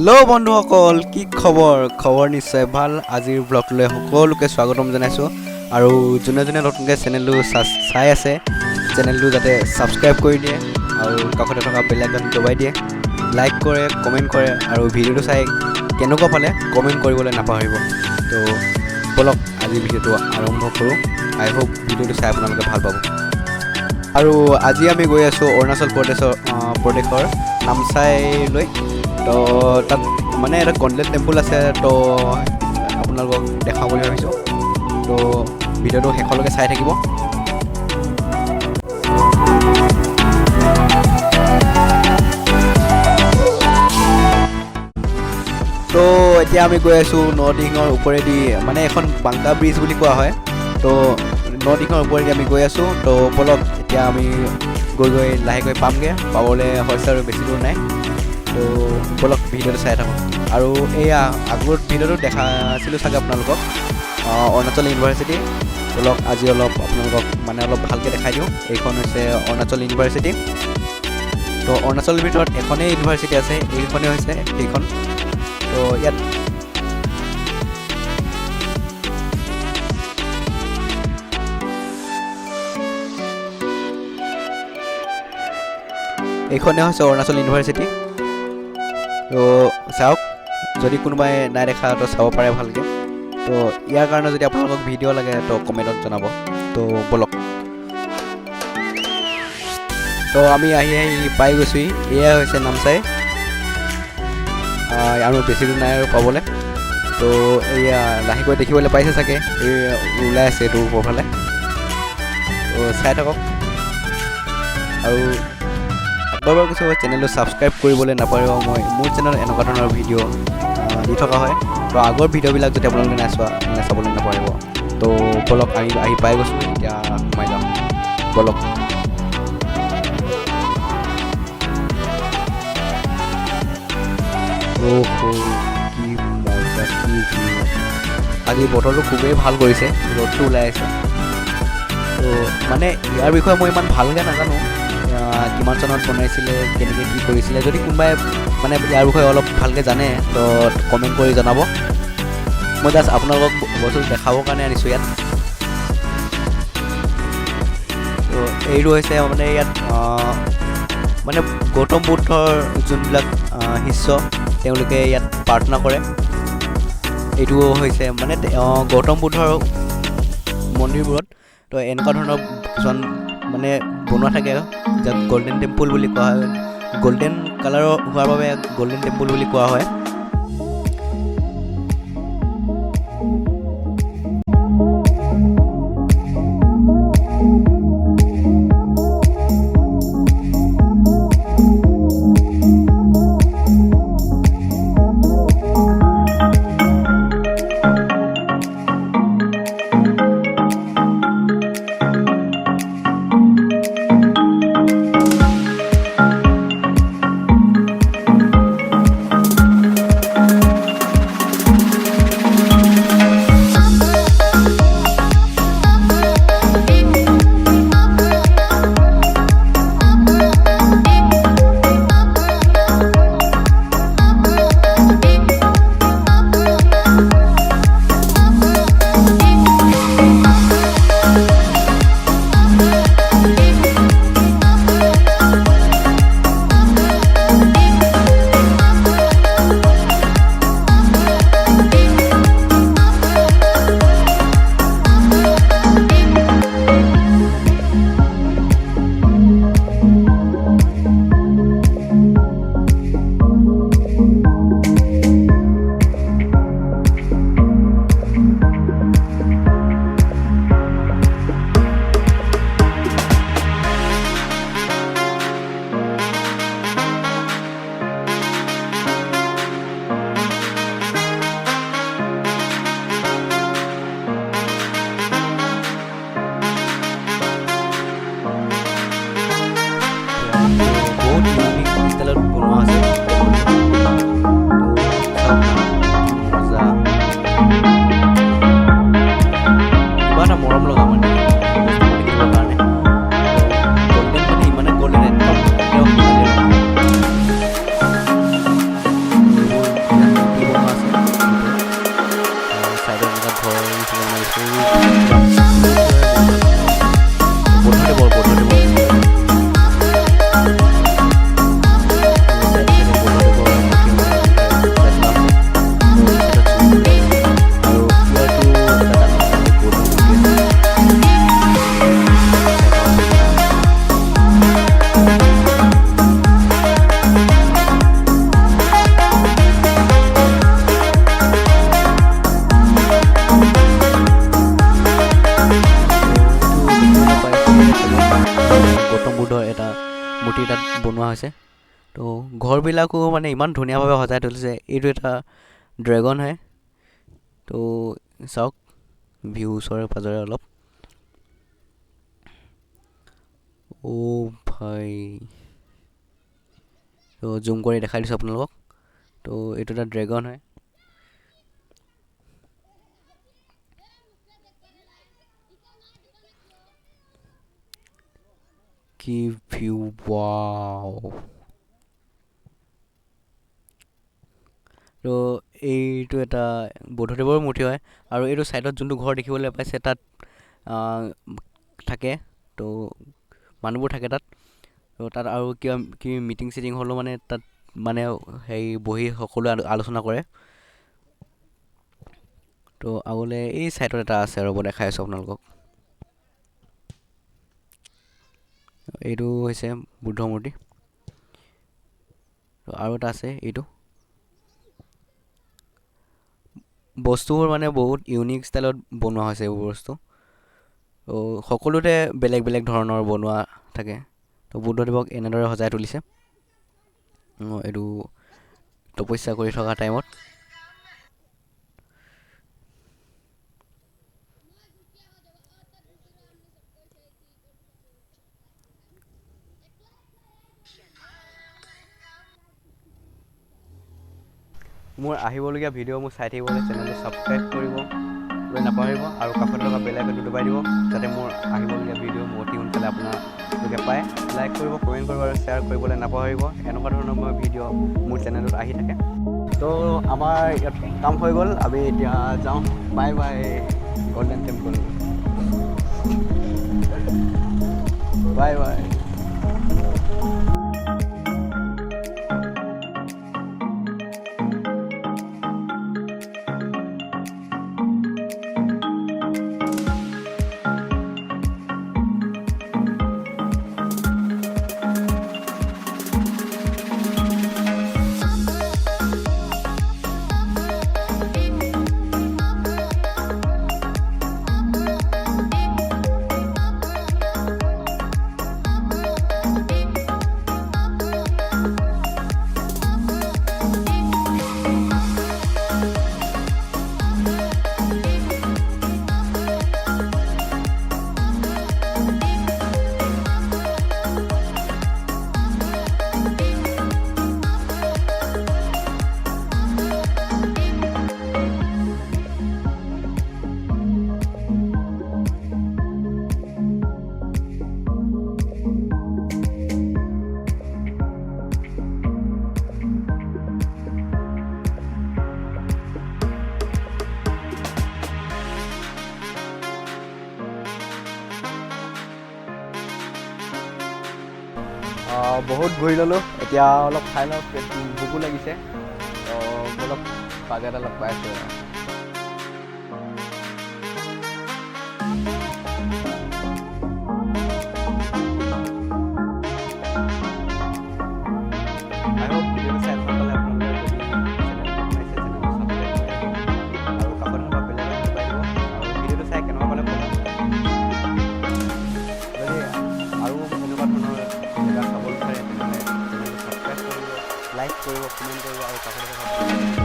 Hello' বন্ধুসকল, কি খবৰ নিশ্চয় ভাল। আজিৰ ব্লগটোলৈ সকলোকে স্বাগতম জনাইছোঁ। আৰু যোনে যোনে নতুনকৈ চেনেলটো চাই আছে, চেনেলটো যাতে ছাবস্ক্ৰাইব কৰি দিয়ে আৰু কাষতে থকা বেল আইকন দবাই দিয়ে, লাইক কৰে, কমেণ্ট কৰে আৰু ভিডিঅ'টো চাই কেনেকুৱা পালে কমেণ্ট কৰিবলৈ নাপাহৰিব। তো বলক আজি ভিডিঅ'টো আৰম্ভ কৰোঁ। আই হোপ ভিডিঅ'টো চাই আপোনালোকে ভাল পাব। আৰু আজি আমি গৈ আছোঁ অৰুণাচল প্ৰদেশৰ নামচাইলৈ। তো তাত মানে এটা গল্ডেন টেম্পল আছে, তো আপোনালোকক দেখাওঁ বুলি ভাবিছোঁ। তো ভিডিঅ'টো শেষলৈকে চাই থাকিব। তো এতিয়া আমি গৈ আছোঁ নদিঙৰ ওপৰেদি, মানে এখন বাংকা ব্ৰিজ বুলি কোৱা হয়। তো নদিঙৰ ওপৰেদি আমি গৈ আছোঁ। তো বলক এতিয়া আমি গৈ লাহেকৈ পাবলৈ হৈছে আৰু বেছি দূৰ নাই। তো বলক ভিডিঅ'টো চাই থাকক। আৰু এয়া আগৰ ভিডিঅ'টো দেখাছিলোঁ চাগে আপোনালোকক অৰুণাচল ইউনিভাৰ্চিটি। বলক আজি আপোনালোকক অলপ ভালকৈ দেখাই দিওঁ। এইখন হৈছে অৰুণাচল ইউনিভাৰ্চিটি। তো অৰুণাচলৰ ভিতৰত এখনেই ইউনিভাৰ্চিটি আছে, এইখনেই হৈছে সেইখন। তো ইয়াত এইখনেই হৈছে অৰুণাচল ইউনিভাৰ্চিটি। তো চাওক, যদি কোনোবাই নাই দেখা তো চাব পাৰে ভালকৈ। তো ইয়াৰ কাৰণে যদি আপোনালোকক ভিডিঅ' লাগে তো কমেণ্টত জনাব। তো বলক। তো আমি আহি পাই গৈছোঁহি। এয়াই হৈছে নামচাই, আৰু বেছি দূৰ নাই আৰু পাবলৈ। তো এয়া লাহেকৈ দেখিবলৈ পাইছে চাগে, এই ওলাই আছে এইটো ওপৰফালে। তো চাই থাকক। আৰু আগৰবাৰ কিছু চেনেলটো ছাবস্ক্ৰাইব কৰিবলৈ নাপাহৰিব। মোৰ চেনেলত এনেকুৱা ধৰণৰ ভিডিঅ' দি থকা হয়। তো আগৰ ভিডিঅ'বিলাক যদি আপোনালোকে চাবলৈ নাপাহৰিব। তো বলক আহি পাই গৈছোঁ, এতিয়া সোমাই যাওঁ বলক। কি মজা, কি ভিউ! আজি বতৰটো খুবেই ভাল কৰিছে, ৰ'দটো ওলাই আছে। তো মানে ইয়াৰ বিষয়ে মই ইমান ভালকৈ নাজানো, কিমান চনত বনাইছিলে, কেনেকৈ কি কৰিছিলে। যদি কোনোবাই ইয়াৰ বিষয়ে অলপ ভালকৈ জানে তো কমেণ্ট কৰি জনাব। মই জাষ্ট আপোনালোকক বস্তুটো দেখাবৰ কাৰণে আনিছোঁ ইয়াত। তো এইটো হৈছে ইয়াত গৌতম বুদ্ধৰ যোনবিলাক শিষ্য, তেওঁলোকে ইয়াত প্ৰাৰ্থনা কৰে। এইটো হৈছে গৌতম বুদ্ধৰ মন্দিৰবোৰত তো এনেকুৱা ধৰণৰ কিছুমান বনোৱা থাকে, যাক গল্ডেন টেম্পল বুলি কোৱা হয়। গল্ডেন কালাৰৰ হোৱাৰ বাবে গল্ডেন টেম্পল বুলি কোৱা হয়। গৌতম বুদ্ধৰ এটা মূৰ্তি তাত বনোৱা হৈছে। তো ঘৰবিলাকো মানে ইমান ধুনীয়াভাৱে সজাই তুলিছে। এইটো এটা ড্ৰেগন হয়। তো চাওক ভিউ ওচৰে পাজৰে অলপ। অ' ভাই, তো জুম কৰি দেখাই দিছোঁ আপোনালোকক। তো এইটো এটা ড্ৰেগন হয়। কি ভিউ, ৱাও। তো এইটো এটা বুদ্ধদেৱৰ মূৰ্তি হয়। আৰু এইটো ছাইডত যোনটো ঘৰ দেখিবলৈ পাইছে তাত থাকে। তো মানুহবোৰ থাকে তাত। তো তাত আৰু কিবা কি মিটিং চিটিং হ'লেও মানে তাত মানে হেৰি বহি সকলোৱে আলোচনা কৰে। তো আগলৈ এই ছাইডত এটা আছে, ৰ'ব দেখাই আছোঁ আপোনালোকক। এইটো হৈছে বুদ্ধ মূৰ্তি। আৰু এটা আছে এইটো। বস্তুবোৰ মানে বহুত ইউনিক ষ্টাইলত বনোৱা হৈছে এইবোৰ বস্তু। তো সকলোতে বেলেগ বেলেগ ধৰণৰ বনোৱা থাকে। তো বুদ্ধদেৱক এনেদৰে সজাই তুলিছে এইটো তপস্যা কৰি থকা টাইমত। মোৰ আহিবলগীয়া ভিডিঅ' মোৰ চাই থাকিবলৈ চেনেলটো ছাবস্ক্ৰাইব কৰিবলৈ নাপাহৰিব আৰু কাষত থকা বেল আইকনটো দবাই দিব, যাতে মোৰ আহিবলগীয়া ভিডিঅ' মোৰ অতি সোনকালে আপোনালোকে পায়। লাইক কৰিব, কমেণ্ট কৰিব আৰু শ্বেয়াৰ কৰিবলৈ নাপাহৰিব। এনেকুৱা ধৰণৰ মই ভিডিঅ' মোৰ চেনেলত আহি থাকে। তো আমাৰ ইয়াত কাম হৈ গ'ল, আমি এতিয়া যাওঁ। Bye bye golden temple, bye bye. বহুত ঘূৰি ল'লোঁ, এতিয়া অলপ খাই লওঁ, ভোকো লাগিছে। অলপ বাগেট অলপ পাইছোঁ। I hope ভিডিঅ'টো চাই ভাল পালে আপোনালোকে। যদি চেনেলটো বনাইছে চেনেলটো ছাবস্ক্ৰাইব কৰিব আৰু কাষত থকা বেল আইকনটো দবাই দিব। আৰু ভিডিঅ'টো চাই কেনেকুৱা পালে ক'ব। যদি আৰু এনেকুৱা ধৰণৰ জেগা চাব বিচাৰে তেনেহ'লে চেনেলটো ছাবস্ক্ৰাইব কৰিব, লাইক কৰিব, কমেণ্ট কৰিব আৰু কাষত থকা